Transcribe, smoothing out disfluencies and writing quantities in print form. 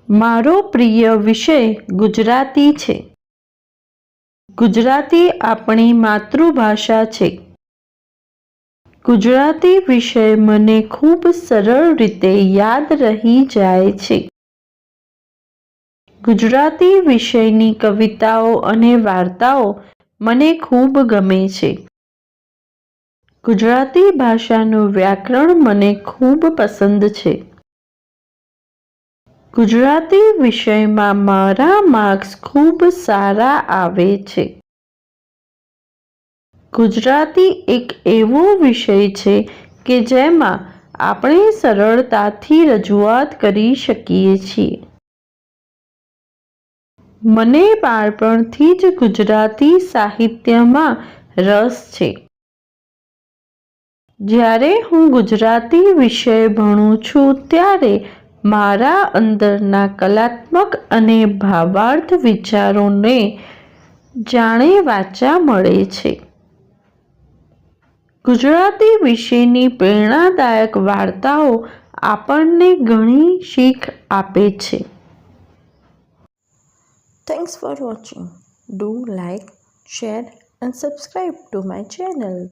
મારો પ્રિય વિષય ગુજરાતી છે. ગુજરાતી આપણી માતૃભાષા છે. ગુજરાતી વિષય મને ખૂબ સરળ રીતે યાદ રહી જાય છે. ગુજરાતી વિષયની કવિતાઓ અને વાર્તાઓ મને ખૂબ ગમે છે. ગુજરાતી ભાષાનું વ્યાકરણ મને ખૂબ પસંદ છે. ગુજરાતી વિષયમાં મારા માર્ક્સ ખૂબ સારા આવે છે. ગુજરાતી એક એવો વિષય છે કે જેમાં આપણે સરળતાથી રજૂઆત કરી શકીએ છીએ. મને બાળપણથી જ ગુજરાતી સાહિત્યમાં રસ છે. જ્યારે હું ગુજરાતી વિષય ભણું છું ત્યારે મારા અંદરના કલાત્મક અને ભાવાર્થ વિચારોને જાણે વાચા મળે છે. ગુજરાતી વિષયની પ્રેરણાદાયક વાર્તાઓ આપણને ઘણી શીખ આપે છે. Thanks for watching. Do like, share and subscribe to my channel.